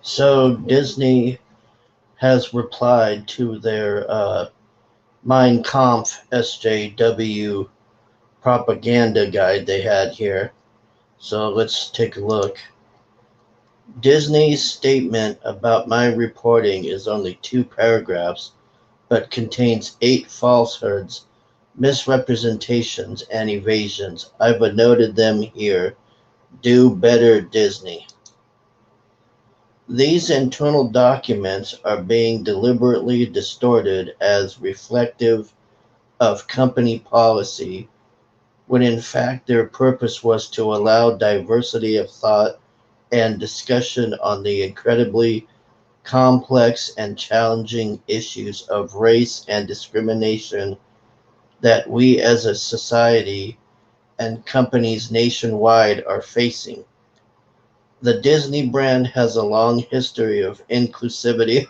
So Disney has replied to their Mein Kampf SJW propaganda guide they had here. So let's take a look. Disney's statement about my reporting is only 2 paragraphs, but contains 8 falsehoods, misrepresentations, and evasions. I've noted them here. Do better, Disney. These internal documents are being deliberately distorted as reflective of company policy, when in fact their purpose was to allow diversity of thought and discussion on the incredibly complex and challenging issues of race and discrimination that we as a society and companies nationwide are facing. The Disney brand has a long history of inclusivity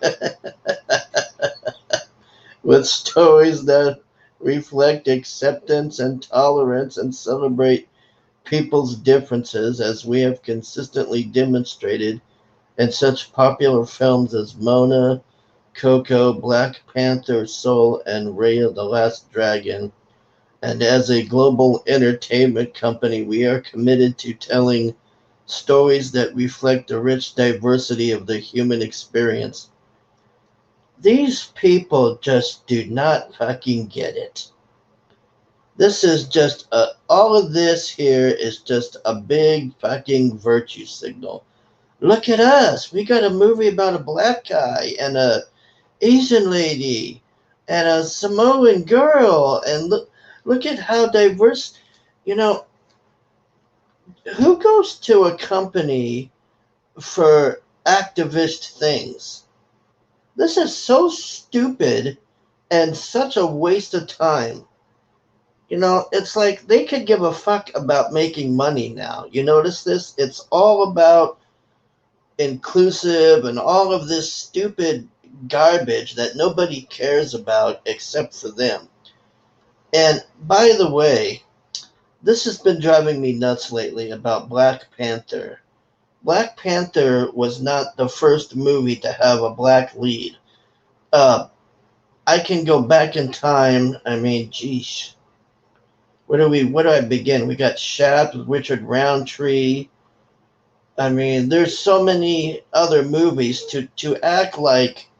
with stories that reflect acceptance and tolerance and celebrate people's differences, as we have consistently demonstrated in such popular films as Mona, Coco, Black Panther, Soul, and Raya the Last Dragon. And as a global entertainment company, we are committed to telling stories that reflect the rich diversity of the human experience. These people just do not fucking get it. This is just all of this here is just a big fucking virtue signal. Look at us. We got a movie about a black guy and a Asian lady and a Samoan girl, and look at how diverse. You know, who goes to a company for activist things? This is so stupid and such a waste of time. It's like they could give a fuck about making money now. You notice this? It's all about inclusive and all of this stupid garbage that nobody cares about except for them. And by the way, this has been driving me nuts lately about Black Panther. Black Panther was not the first movie to have a black lead. Uh, I can go back in time. I mean, geez, where do I begin? We got Shaft with Richard Roundtree. I mean, there's so many other movies to act like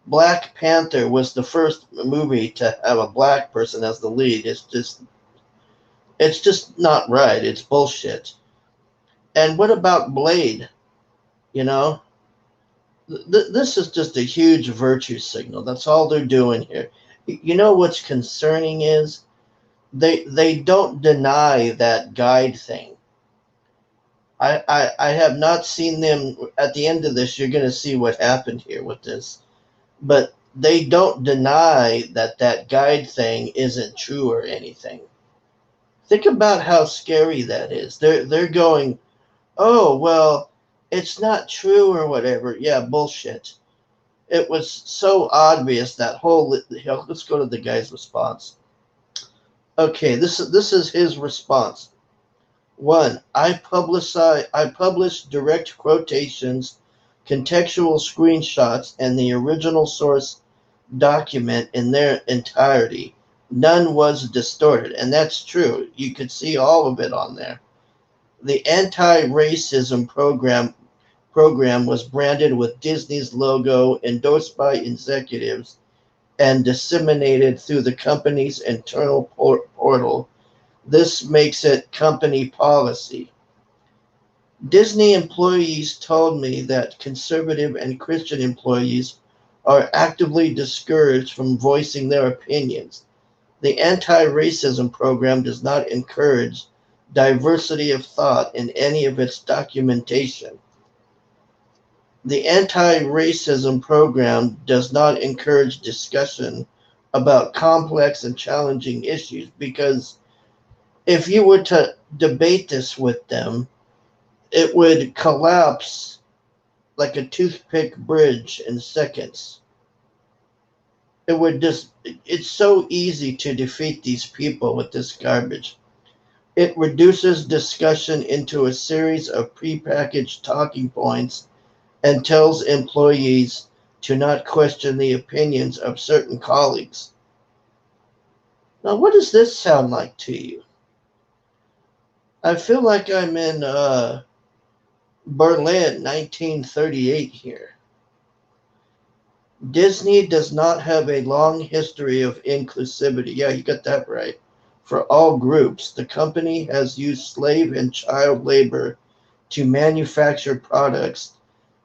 Black Panther was the first movie to have a black person as the lead. It's just not right. It's bullshit. And what about Blade? You know, this is just a huge virtue signal. That's all they're doing here. You know what's concerning is they don't deny that guide thing. I have not seen them at the end of this. You're going to see what happened here with this, but they don't deny that that guide thing isn't true or anything. Think about how scary that is. They're going, oh well, it's not true or whatever. Yeah, bullshit. It was so obvious that whole. Let's go to the guy's response. Okay, this is his response. One, I publish direct quotations, contextual screenshots, and the original source document in their entirety. None was distorted, and that's true. You could see all of it on there. The anti-racism program was branded with Disney's logo, endorsed by executives, and disseminated through the company's internal portal. This makes it company policy. Disney employees told me that conservative and Christian employees are actively discouraged from voicing their opinions. The anti racism program does not encourage diversity of thought in any of its documentation. The anti racism program does not encourage discussion about complex and challenging issues, because if you were to debate this with them, it would collapse like a toothpick bridge in seconds. It's so easy to defeat these people with this garbage. It reduces discussion into a series of prepackaged talking points and tells employees to not question the opinions of certain colleagues. Now, what does this sound like to you? I feel like I'm in Berlin, 1938 here. Disney does not have a long history of inclusivity. Yeah, you got that right. For all groups, the company has used slave and child labor to manufacture products,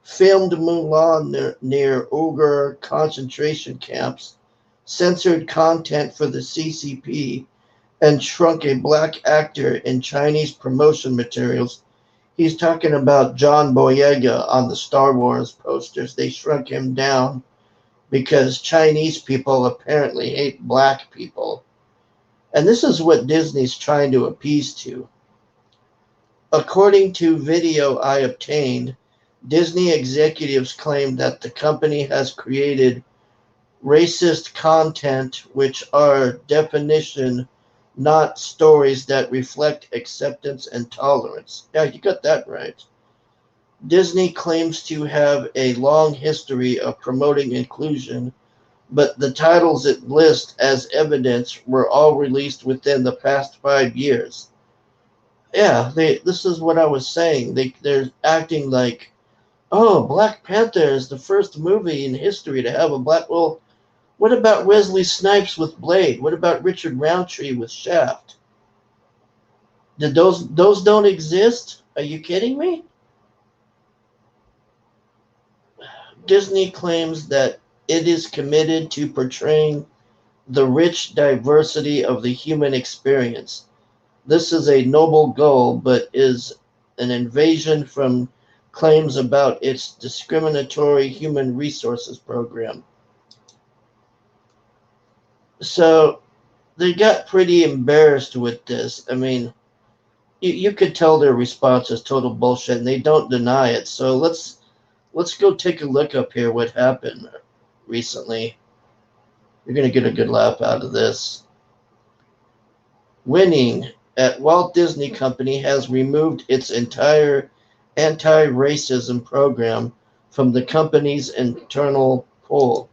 filmed Mulan near Uyghur concentration camps, censored content for the CCP, and shrunk a black actor in Chinese promotion materials. He's talking about John Boyega on the Star Wars posters. They shrunk him down because Chinese people apparently hate black people. And this is what Disney's trying to appease to. According to video I obtained, Disney executives claim that the company has created racist content, which are definition not stories that reflect acceptance and tolerance. Yeah, you got that right. Disney claims to have a long history of promoting inclusion, but the titles it lists as evidence were all released within the past 5 years. Yeah, this is what I was saying. They're acting like, oh, Black Panther is the first movie in history to have a black. Well, what about Wesley Snipes with Blade? What about Richard Roundtree with Shaft? Did those don't exist? Are you kidding me? Disney claims that it is committed to portraying the rich diversity of the human experience. This is a noble goal, but is an invasion from claims about its discriminatory human resources program. So they got pretty embarrassed with this. I mean, you could tell their response is total bullshit, and they don't deny it. So let's go take a look up here what happened recently. You're gonna get a good laugh out of this. Winning at Walt Disney Company has removed its entire anti-racism program from the company's internal poll.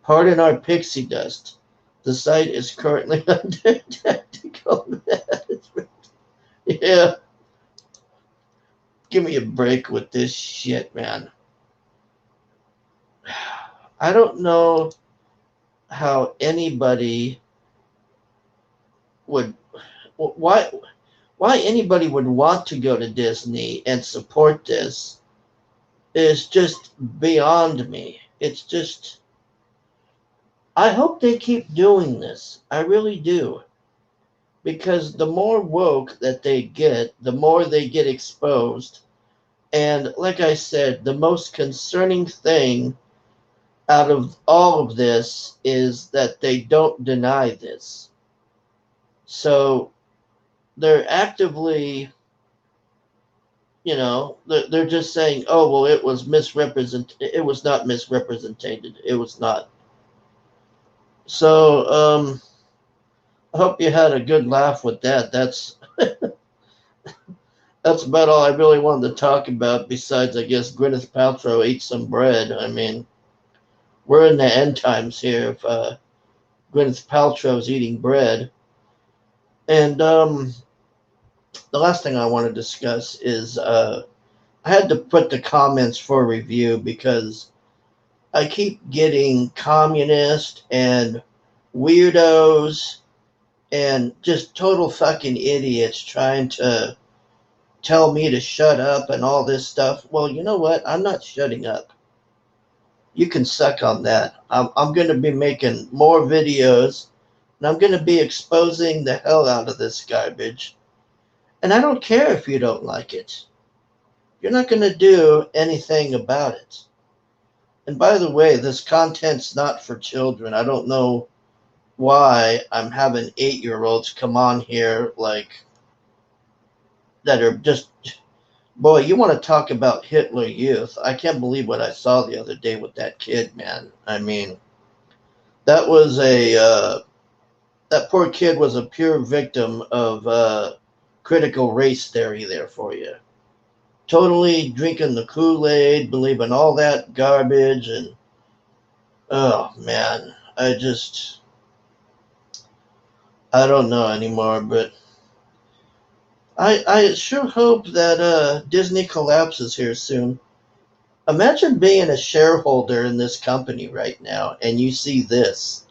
Pardon our pixie dust. The site is currently under tactical management. Yeah, give me a break with this shit, man. I don't know how anybody would why anybody would want to go to Disney and support this is just beyond me. It's just I hope they keep doing this. I really do. Because the more woke that they get, the more they get exposed. And like I said, the most concerning thing out of all of this is that they don't deny this. So they're actively, they're just saying, oh, well, it was misrepresented. It was not misrepresented. It was not. So I hope you had a good laugh with that. That's about all I really wanted to talk about, besides, I guess, Gwyneth Paltrow ate some bread. I mean, we're in the end times here if Gwyneth Paltrow's eating bread. And the last thing I want to discuss is I had to put the comments for review because I keep getting communist and weirdos and just total fucking idiots trying to tell me to shut up and all this stuff. Well, you know what? I'm not shutting up. You can suck on that. I'm going to be making more videos, and I'm going to be exposing the hell out of this garbage. And I don't care if you don't like it. You're not going to do anything about it. And by the way, this content's not for children. I don't know why I'm having 8-year-olds come on here that are just, boy, you want to talk about Hitler Youth. I can't believe what I saw the other day with that kid, man. I mean, that was that poor kid was a pure victim of critical race theory there for you. totally drinking the Kool-Aid, believing all that garbage, and oh man, I don't know anymore, but I sure hope that Disney collapses here soon. Imagine being a shareholder in this company right now and you see this.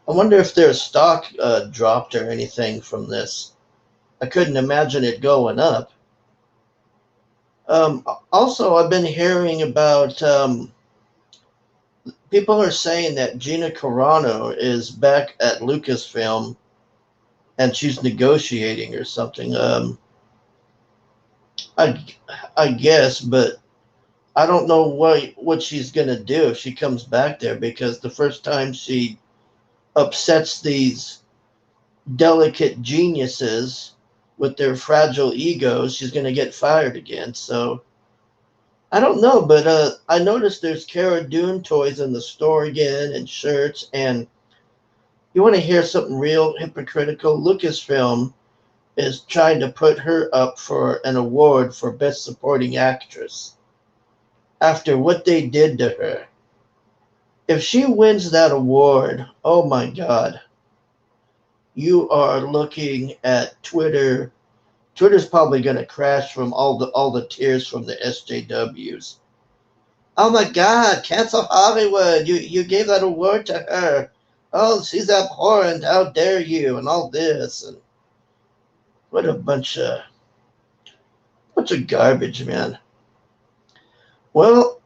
I wonder if their stock dropped or anything from this. I couldn't imagine it going up. Also, I've been hearing about people are saying that Gina Carano is back at Lucasfilm and she's negotiating or something. I, I guess, but I don't know what she's gonna do if she comes back there because the first time she upsets these delicate geniuses with their fragile egos, she's gonna get fired again. So I don't know, but I noticed there's Cara Dune toys in the store again and shirts. And you want to hear something real hypocritical? Lucasfilm is trying to put her up for an award for Best Supporting Actress after what they did to her. If she wins that award, oh my God, you are looking at Twitter. Twitter's probably going to crash from all the tears from the SJWs. Oh my God, cancel Hollywood. You gave that award to her. Oh, she's abhorrent. How dare you? And all this. And what a bunch of garbage, man. Well,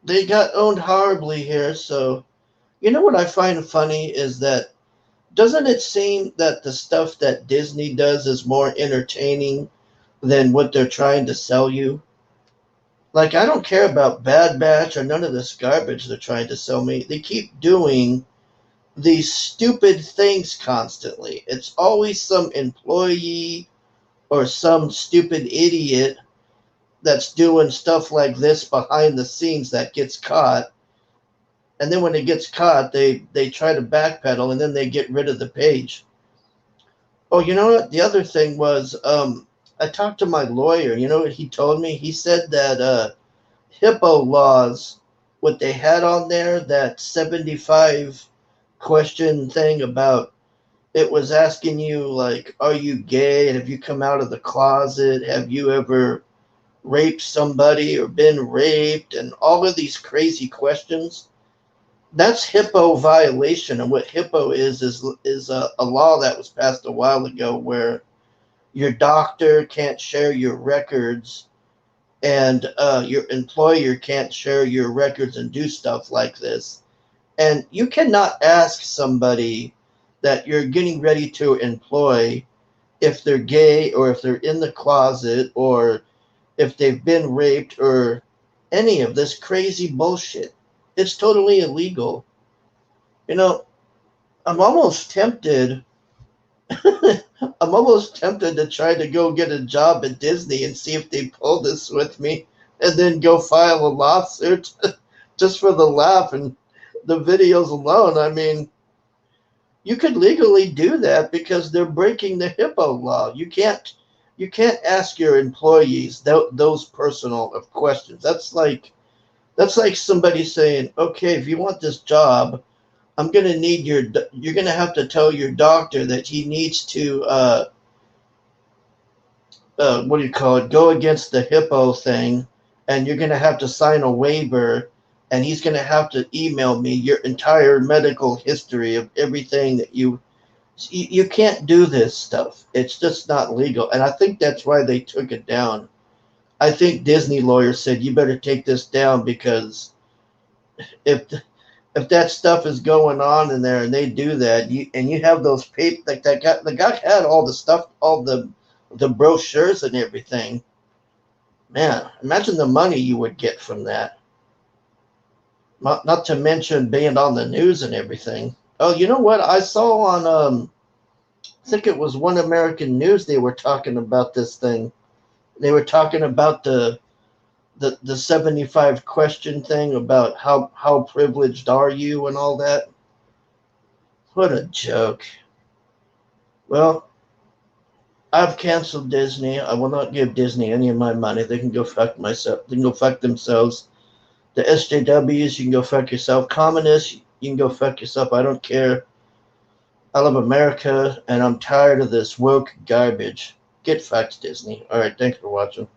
they got owned horribly here. So, you know what I find funny is that doesn't it seem that the stuff that Disney does is more entertaining than what they're trying to sell you? Like, I don't care about Bad Batch or none of this garbage they're trying to sell me. They keep doing these stupid things constantly. It's always some employee or some stupid idiot that's doing stuff like this behind the scenes that gets caught. And then when it gets caught, they try to backpedal and then they get rid of the page. Oh, you know what? The other thing was I talked to my lawyer. You know what he told me? He said that HIPAA laws, what they had on there, that 75 question thing about it was asking you like, are you gay and have you come out of the closet? Have you ever raped somebody or been raped? And all of these crazy questions. That's HIPAA violation. And what HIPAA is a law that was passed a while ago where your doctor can't share your records and your employer can't share your records and do stuff like this. And you cannot ask somebody that you're getting ready to employ if they're gay or if they're in the closet or if they've been raped or any of this crazy bullshit. It's totally illegal. You know, I'm almost tempted. I'm almost tempted to try to go get a job at Disney and see if they pull this with me and then go file a lawsuit just for the laugh and the videos alone. I mean, you could legally do that because they're breaking the HIPAA law. You can't ask your employees those personal of questions. That's like somebody saying, "Okay, if you want this job, I'm going to need you're going to have to tell your doctor that he needs to what do you call it, go against the HIPAA thing, and you're going to have to sign a waiver, and he's going to have to email me your entire medical history of everything that you can't do this stuff. It's just not legal." And I think that's why they took it down. I think Disney lawyers said you better take this down because if if that stuff is going on in there and they do that, you have those paper like that guy, the guy had all the stuff, all the brochures and everything. Man, imagine the money you would get from that. Not to mention being on the news and everything. Oh, you know what? I saw on I think it was One American News. They were talking about this thing. They were talking about the 75 question thing about how privileged are you and all that. What a joke. Well, I've canceled Disney. I will not give Disney any of my money. They can go fuck myself. They can go fuck themselves. The SJWs, you can go fuck yourself. Communists, you can go fuck yourself. I don't care. I love America, and I'm tired of this woke garbage. Get fucked, Disney. All right, thanks for watching.